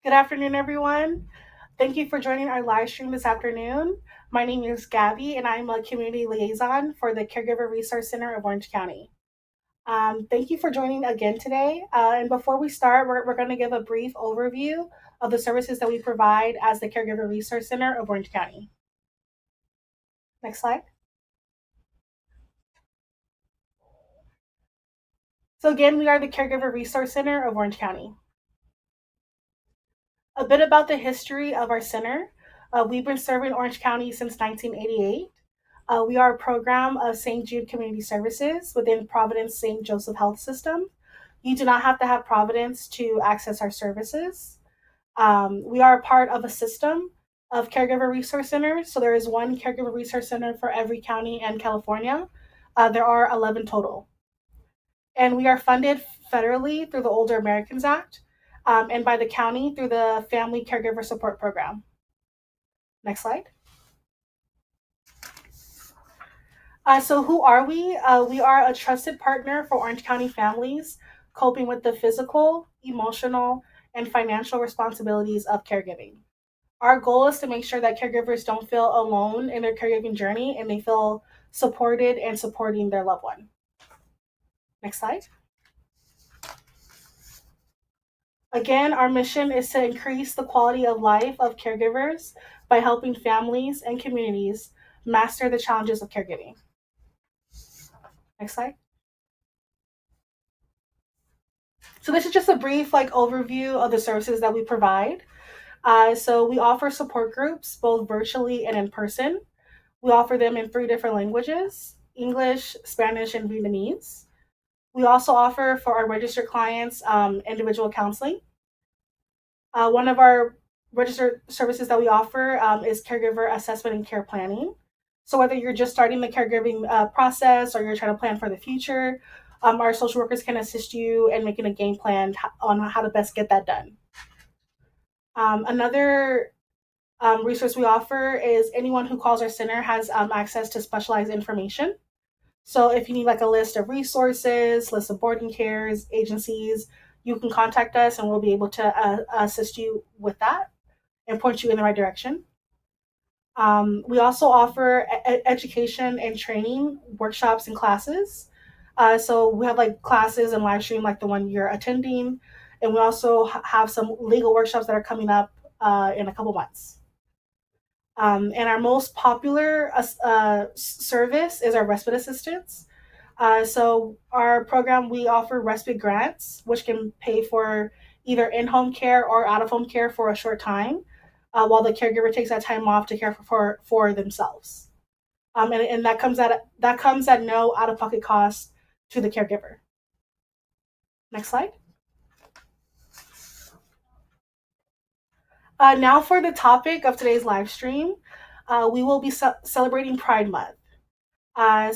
Good afternoon, everyone. Thank you for joining our live stream this afternoon. My name is Gabby, and I'm a community liaison for the Caregiver Resource Center of Orange County. Thank you for joining again today. And before we start, we're going to give a brief overview of the services that we provide as the Caregiver Resource Center of Orange County. Next slide. So, again, we are the Caregiver Resource Center of Orange County. A bit about the history of our center. We've been serving Orange County since 1988. We are a program of St. Jude Community Services within Providence St. Joseph Health System. You do not have to have Providence to access our services. We are a part of a system of caregiver resource centers. So there is one caregiver resource center for every county in California. There are 11 total. And we are funded federally through the Older Americans Act and by the county through the Family Caregiver Support Program. Next slide. So who are we? We are a trusted partner for Orange County families coping with the physical, emotional, and financial responsibilities of caregiving. Our goal is to make sure that caregivers don't feel alone in their caregiving journey and they feel supported and supporting their loved one. Next slide. Again, our mission is to increase the quality of life of caregivers by helping families and communities master the challenges of caregiving. Next slide. So this is just a brief overview of the services that we provide. So we offer support groups both virtually and in person. We offer them in 3 different languages: English, Spanish, and Vietnamese. We also offer for our registered clients individual counseling. One of our registered services that we offer is caregiver assessment and care planning. So whether you're just starting the caregiving process or you're trying to plan for the future, our social workers can assist you in making a game plan on how to best get that done. Another resource we offer is anyone who calls our center has access to specialized information. So if you need a list of resources, list of boarding cares, agencies, you can contact us and we'll be able to assist you with that and point you in the right direction. We also offer education and training workshops and classes. So we have classes and live stream like the one you're attending, and we also have some legal workshops that are coming up in a couple months. And our most popular service is our respite assistance. So our program, we offer respite grants, which can pay for either in-home care or out-of-home care for a short time, while the caregiver takes that time off to care for themselves. And that comes at no out-of-pocket cost to the caregiver. Next slide. Now for the topic of today's live stream, we will be celebrating Pride Month.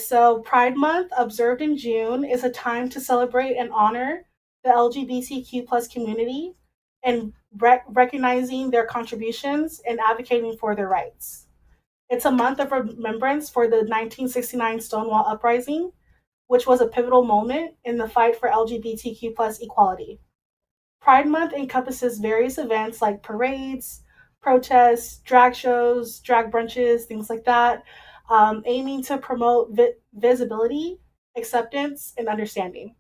So Pride Month, observed in June, is a time to celebrate and honor the LGBTQ plus community and recognizing their contributions and advocating for their rights. It's a month of remembrance for the 1969 Stonewall Uprising, which was a pivotal moment in the fight for LGBTQ plus equality. Pride Month encompasses various events like parades, protests, drag shows, drag brunches, things like that, aiming to promote visibility, acceptance, and understanding.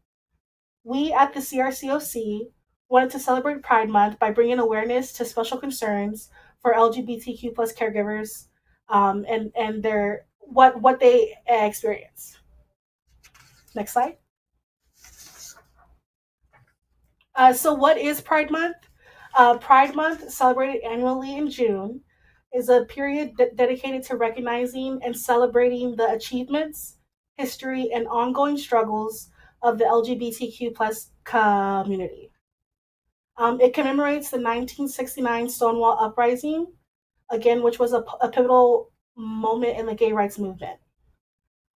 We at the CRCOC wanted to celebrate Pride Month by bringing awareness to special concerns for LGBTQ plus caregivers and their what they experience. Next slide. So what is Pride Month? Pride Month, celebrated annually in June, is a period dedicated to recognizing and celebrating the achievements, history, and ongoing struggles of the LGBTQ plus community. It commemorates the 1969 Stonewall Uprising, again, which was a pivotal moment in the gay rights movement.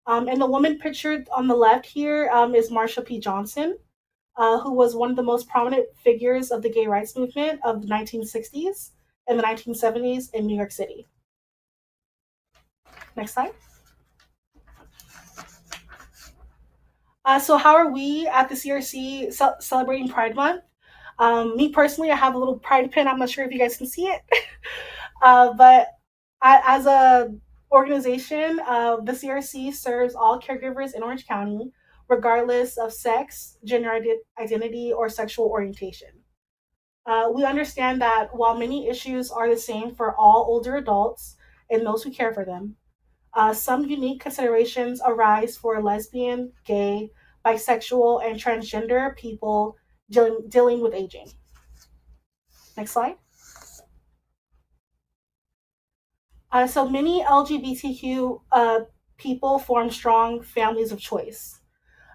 And the woman pictured on the left here is Marsha P. Johnson, who was one of the most prominent figures of the gay rights movement of the 1960s and the 1970s in New York City. Next slide. So how are we at the CRC celebrating Pride Month? Me personally, I have a little pride pin. I'm not sure if you guys can see it, but as a organization, the CRC serves all caregivers in Orange County, regardless of sex, gender identity, or sexual orientation. We understand that while many issues are the same for all older adults and those who care for them, some unique considerations arise for lesbian, gay, bisexual, and transgender people dealing with aging. Next slide. So many LGBTQ people form strong families of choice.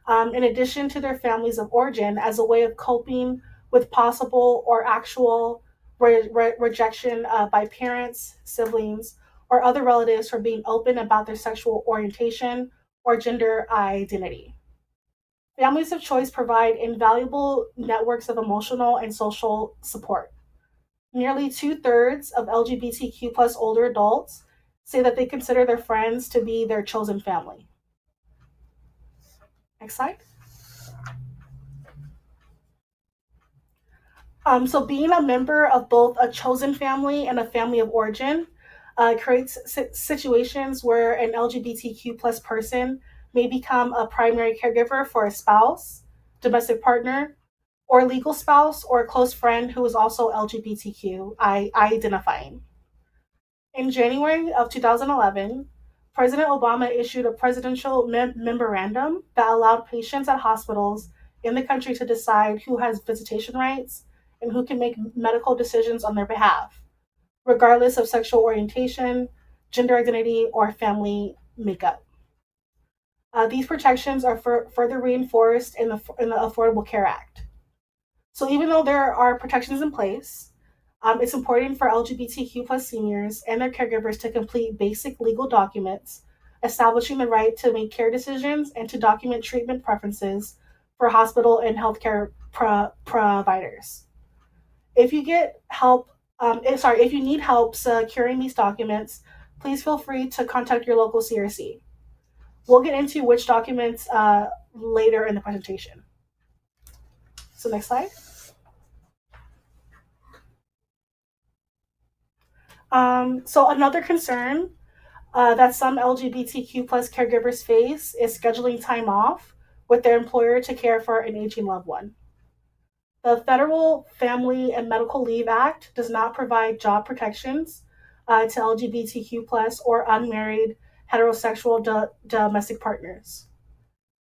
In addition to their families of origin, as a way of coping with possible or actual rejection by parents, siblings, or other relatives for being open about their sexual orientation or gender identity. Families of choice provide invaluable networks of emotional and social support. Nearly two-thirds of LGBTQ plus older adults say that they consider their friends to be their chosen family. Next slide. So being a member of both a chosen family and a family of origin creates situations where an LGBTQ plus person may become a primary caregiver for a spouse, domestic partner, or legal spouse or a close friend who is also LGBTQ identifying. In January of 2011, President Obama issued a presidential memorandum that allowed patients at hospitals in the country to decide who has visitation rights and who can make medical decisions on their behalf, regardless of sexual orientation, gender identity, or family makeup. These protections are further reinforced in the Affordable Care Act. So even though there are protections in place, it's important for LGBTQ plus seniors and their caregivers to complete basic legal documents establishing the right to make care decisions and to document treatment preferences for hospital and healthcare providers. If you get help, if you need help securing these documents, please feel free to contact your local CRC. We'll get into which documents later in the presentation. So next slide. So another concern that some LGBTQ plus caregivers face is scheduling time off with their employer to care for an aging loved one. The Federal Family and Medical Leave Act does not provide job protections to LGBTQ plus or unmarried heterosexual domestic partners.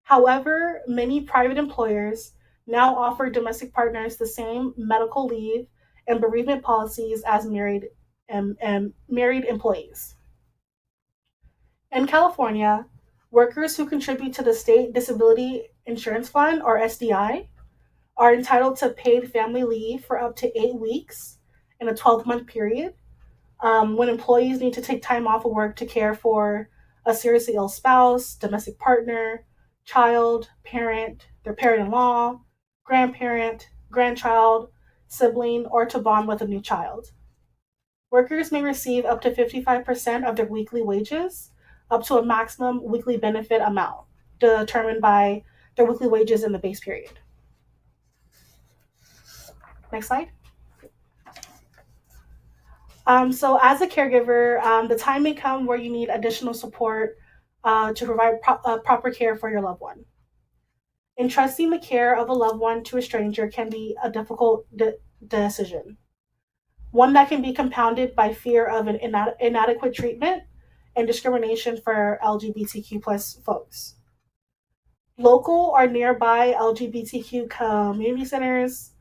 However, many private employers now offer domestic partners the same medical leave and bereavement policies as married employees. In California, workers who contribute to the State Disability Insurance Fund, or SDI, are entitled to paid family leave for up to 8 weeks in a 12-month period when employees need to take time off of work to care for a seriously ill spouse, domestic partner, child, parent, their parent-in-law, grandparent, grandchild, sibling, or to bond with a new child. Workers may receive up to 55% of their weekly wages, up to a maximum weekly benefit amount determined by their weekly wages in the base period. Next slide. So as a caregiver, the time may come where you need additional support to provide proper care for your loved one. Entrusting the care of a loved one to a stranger can be a difficult decision, one that can be compounded by fear of an inadequate treatment and discrimination for LGBTQ plus folks. Local or nearby LGBTQ community centers,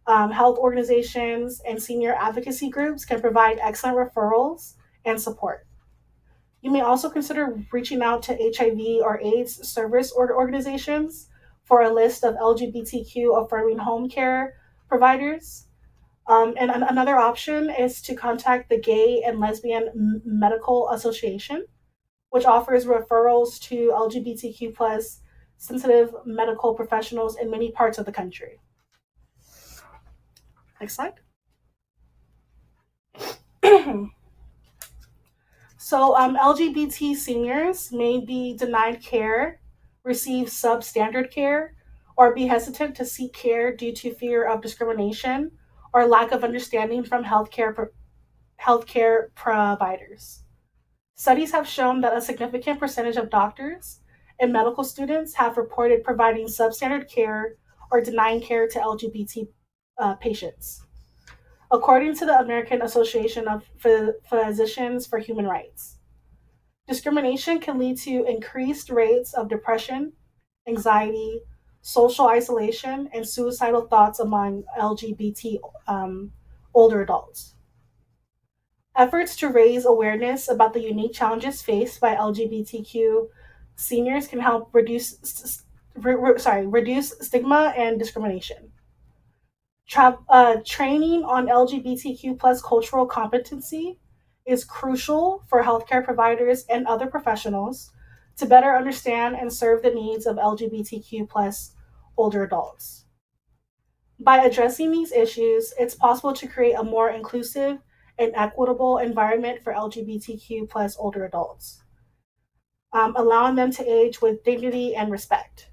health organizations, and senior advocacy groups can provide excellent referrals and support. You may also consider reaching out to HIV or AIDS service organizations for a list of LGBTQ affirming home care providers. And another option is to contact the Gay and Lesbian Medical Association, which offers referrals to LGBTQ plus sensitive medical professionals in many parts of the country. Next slide. So LGBT seniors may be denied care, receive substandard care, or be hesitant to seek care due to fear of discrimination or lack of understanding from healthcare providers. Studies have shown that a significant percentage of doctors and medical students have reported providing substandard care or denying care to LGBT patients, according to the American Association of Physicians for Human Rights. Discrimination can lead to increased rates of depression, anxiety, social isolation, and suicidal thoughts among LGBT older adults. Efforts to raise awareness about the unique challenges faced by LGBTQ seniors can help reduce stigma and discrimination. Training on LGBTQ plus cultural competency is crucial for healthcare providers and other professionals to better understand and serve the needs of LGBTQ plus older adults. By addressing these issues, it's possible to create a more inclusive and equitable environment for LGBTQ plus older adults, allowing them to age with dignity and respect.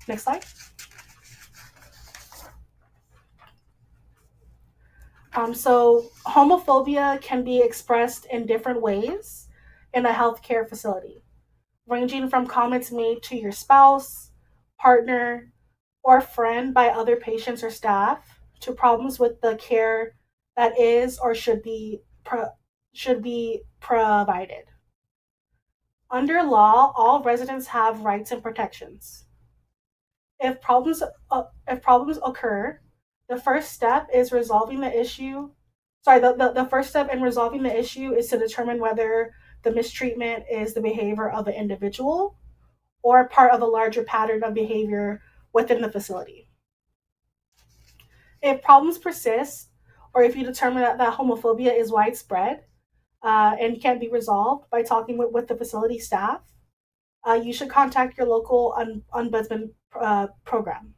Next slide. So homophobia can be expressed in different ways in a healthcare facility, ranging from comments made to your spouse, partner, or friend by other patients or staff to problems with the care that is or should be provided. Under law, all residents have rights and protections. If problems occur, the first step is resolving the issue. The first step in resolving the issue is to determine whether the mistreatment is the behavior of an individual or part of a larger pattern of behavior within the facility. If problems persist, or if you determine that homophobia is widespread and can't be resolved by talking with the facility staff, you should contact your local ombudsman program.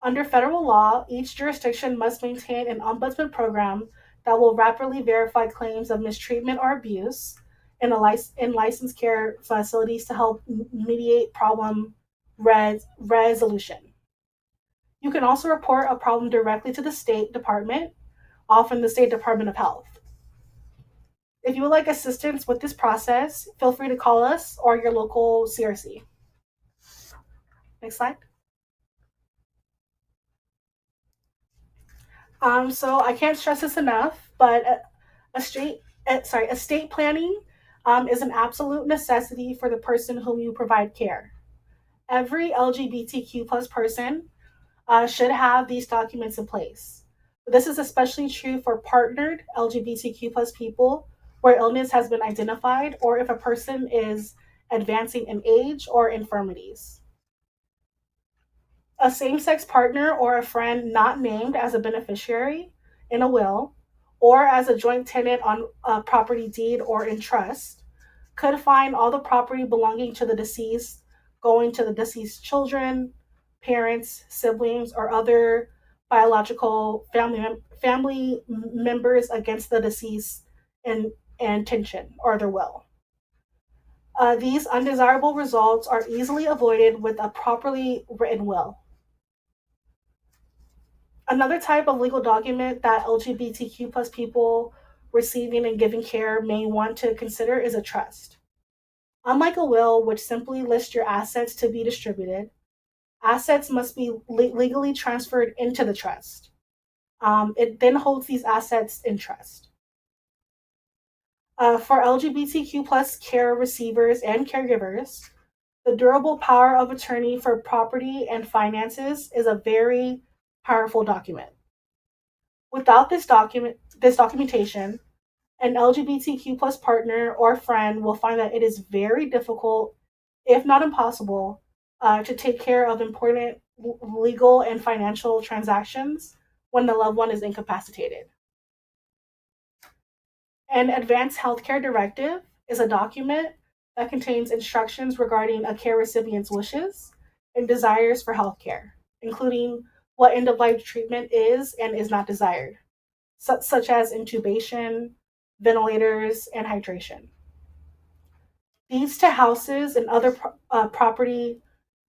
Under federal law, each jurisdiction must maintain an ombudsman program that will rapidly verify claims of mistreatment or abuse in licensed care facilities to help mediate problem resolution. You can also report a problem directly to the State Department, often the State Department of Health. If you would like assistance with this process, feel free to call us or your local CRC. Next slide. So I can't stress this enough, but estate planning is an absolute necessity for the person whom you provide care. Every LGBTQ plus person should have these documents in place. This is especially true for partnered LGBTQ plus people where illness has been identified or if a person is advancing in age or infirmities. A same-sex partner or a friend not named as a beneficiary in a will or as a joint tenant on a property deed or in trust could find all the property belonging to the deceased going to the deceased children, parents, siblings, or other biological family members against the deceased intention or their will. These undesirable results are easily avoided with a properly written will. Another type of legal document that LGBTQ plus people receiving and giving care may want to consider is a trust. Unlike a will, which simply lists your assets to be distributed, assets must be legally transferred into the trust. It then holds these assets in trust. For LGBTQ plus care receivers and caregivers, the durable power of attorney for property and finances is a very powerful document. Without this documentation, an LGBTQ plus partner or friend will find that it is very difficult, if not impossible, to take care of important legal and financial transactions when the loved one is incapacitated. An Advanced Healthcare Directive is a document that contains instructions regarding a care recipient's wishes and desires for healthcare, including what end-of-life treatment is and is not desired, such as intubation, ventilators, and hydration. Deeds to houses and other property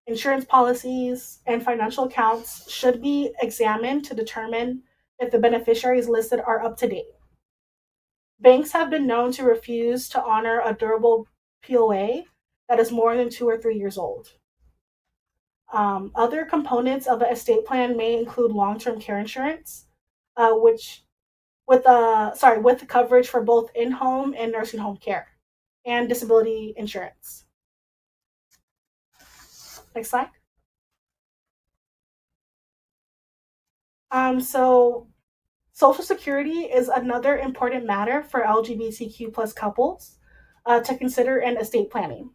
Insurance policies and financial accounts should be examined to determine if the beneficiaries listed are up to date. Banks have been known to refuse to honor a durable POA that is more than 2 or 3 years old. Other components of an estate plan may include long-term care insurance, which with coverage for both in-home and nursing home care, and disability insurance. Next slide. So Social Security is another important matter for LGBTQ plus couples to consider in estate planning.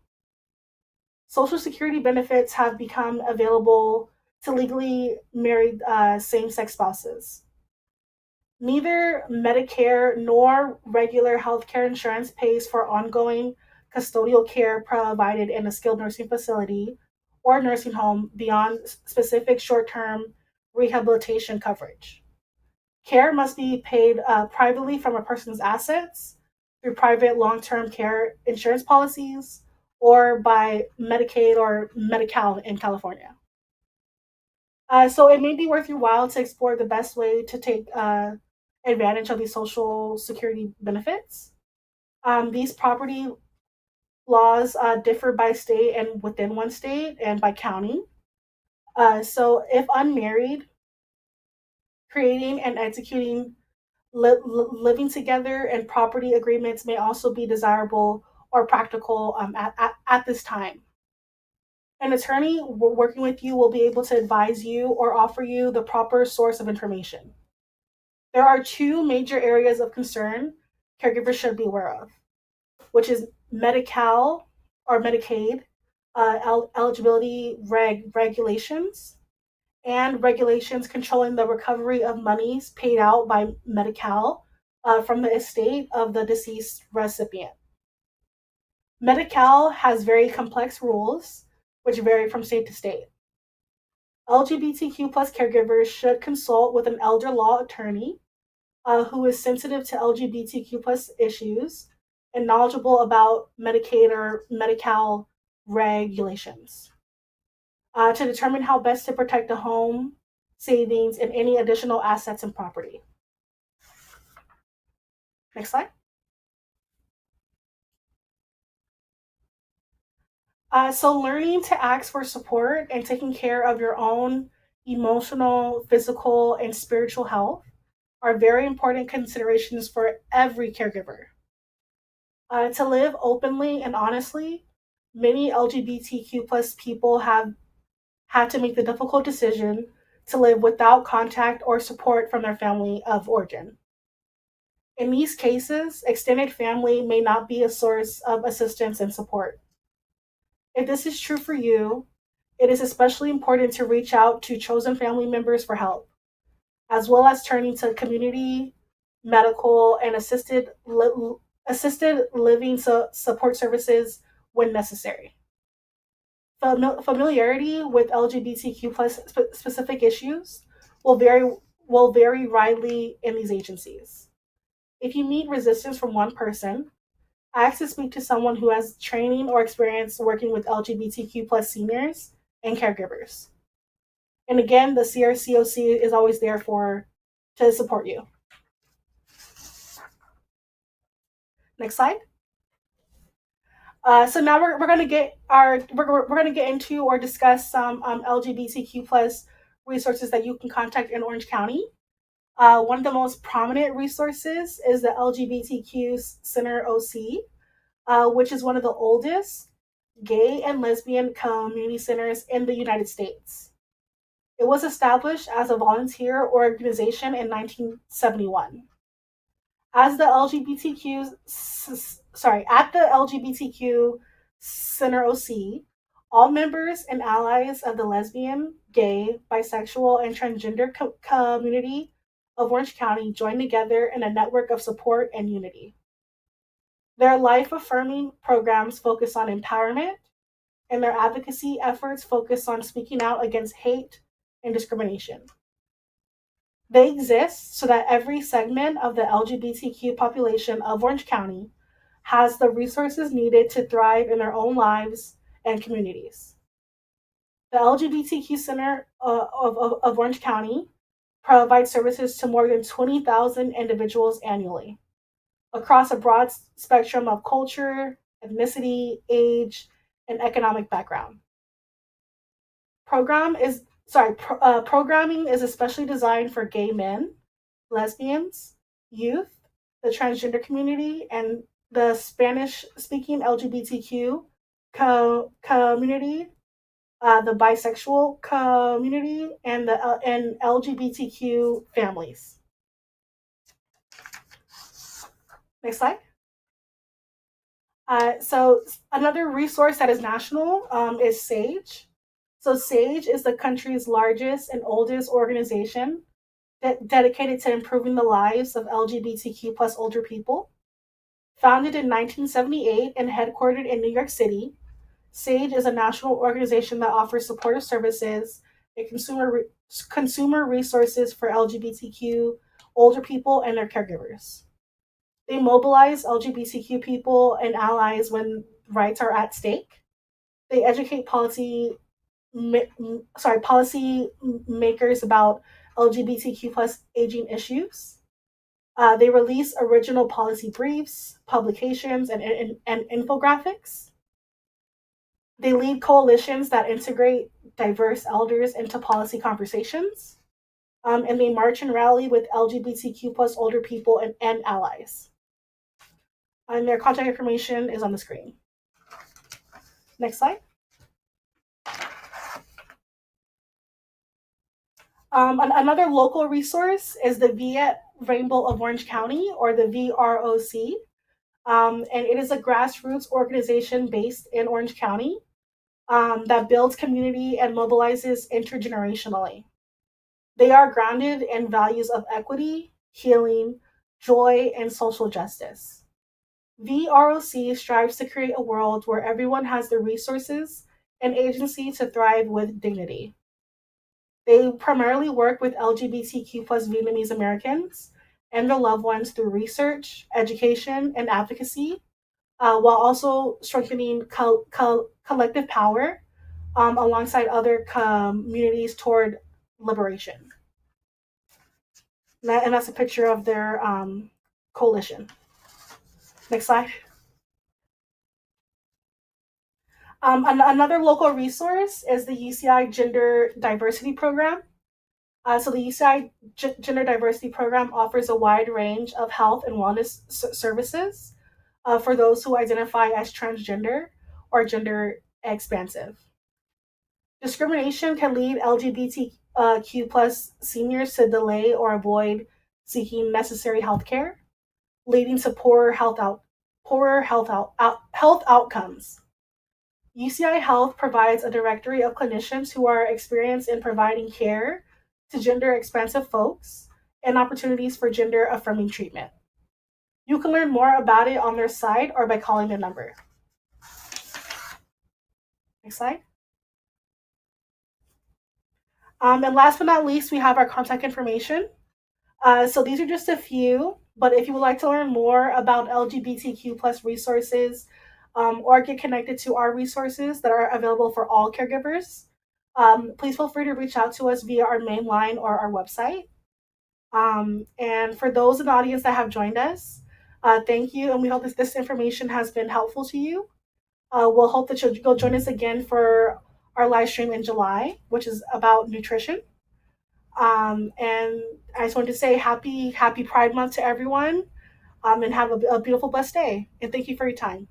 Social Security benefits have become available to legally married same-sex spouses. Neither Medicare nor regular healthcare insurance pays for ongoing custodial care provided in a skilled nursing facility or nursing home beyond specific short-term rehabilitation coverage. Care must be paid privately from a person's assets through private long-term care insurance policies or by Medicaid or Medi-Cal in California. So it may be worth your while to explore the best way to take advantage of these Social Security benefits. These property laws differ by state and within one state and by county. So if unmarried, creating and executing living together and property agreements may also be desirable or practical at this time. An attorney working with you will be able to advise you or offer you the proper source of information. There are two major areas of concern caregivers should be aware of, which is Medi-Cal or Medicaid eligibility regulations and regulations controlling the recovery of monies paid out by Medi-Cal from the estate of the deceased recipient. Medi-Cal has very complex rules, which vary from state to state. LGBTQ plus caregivers should consult with an elder law attorney who is sensitive to LGBTQ plus issues and knowledgeable about Medicaid or Medi-Cal regulations to determine how best to protect a home, savings, and any additional assets and property. Next slide. So learning to ask for support and taking care of your own emotional, physical, and spiritual health are very important considerations for every caregiver. To live openly and honestly, many LGBTQ plus people have had to make the difficult decision to live without contact or support from their family of origin. In these cases, extended family may not be a source of assistance and support. If this is true for you, it is especially important to reach out to chosen family members for help, as well as turning to community, medical, and assisted living support services when necessary. Familiarity with LGBTQ plus specific issues will vary widely in these agencies. If you meet resistance from one person, ask to speak to someone who has training or experience working with LGBTQ plus seniors and caregivers. And again, the CRCOC is always there to support you. Next slide. So now we're going to get into or discuss some LGBTQ plus resources that you can contact in Orange County. One of the most prominent resources is the LGBTQ Center OC, which is one of the oldest gay and lesbian community centers in the United States. It was established as a volunteer organization in 1971. At the LGBTQ Center OC, all members and allies of the lesbian, gay, bisexual, and transgender community of Orange County join together in a network of support and unity. Their life-affirming programs focus on empowerment, and their advocacy efforts focus on speaking out against hate and discrimination. They exist so that every segment of the LGBTQ population of Orange County has the resources needed to thrive in their own lives and communities. The LGBTQ Center of Orange County provides services to more than 20,000 individuals annually across a broad spectrum of culture, ethnicity, age, and economic background. Programming is especially designed for gay men, lesbians, youth, the transgender community, and the Spanish-speaking LGBTQ community, the bisexual community, and and LGBTQ families. Next slide. So another resource that is national is SAGE. So SAGE is the country's largest and oldest organization dedicated to improving the lives of LGBTQ plus older people. Founded in 1978 and headquartered in New York City, SAGE is a national organization that offers supportive services and consumer resources for LGBTQ older people and their caregivers. They mobilize LGBTQ people and allies when rights are at stake. They educate policy makers about LGBTQ plus aging issues. They release original policy briefs, publications, and infographics. They lead coalitions that integrate diverse elders into policy conversations. And they march and rally with LGBTQ plus older people and allies. And their contact information is on the screen. Next slide. Another local resource is the Viet Rainbow of Orange County, or the VROC. And it is a grassroots organization based in Orange County that builds community and mobilizes intergenerationally. They are grounded in values of equity, healing, joy, and social justice. VROC strives to create a world where everyone has the resources and agency to thrive with dignity. They primarily work with LGBTQ plus Vietnamese Americans and their loved ones through research, education, and advocacy, while also strengthening collective power alongside other communities toward liberation. And that's a picture of their coalition. Next slide. Another local resource is the UCI Gender Diversity Program. So the UCI Gender Diversity Program offers a wide range of health and wellness services for those who identify as transgender or gender expansive. Discrimination can lead LGBTQ plus seniors to delay or avoid seeking necessary health care, leading to poorer health outcomes. UCI Health provides a directory of clinicians who are experienced in providing care to gender expansive folks and opportunities for gender affirming treatment. You can learn more about it on their site or by calling their number. Next slide. And last but not least, we have our contact information. So these are just a few, but if you would like to learn more about LGBTQ plus resources or get connected to our resources that are available for all caregivers, please feel free to reach out to us via our main line or our website. And for those in the audience that have joined us, thank you, and we hope that this information has been helpful to you. We'll hope that you'll go join us again for our live stream in July, which is about nutrition. And I just wanted to say happy Pride Month to everyone, and have a beautiful, blessed day. And thank you for your time.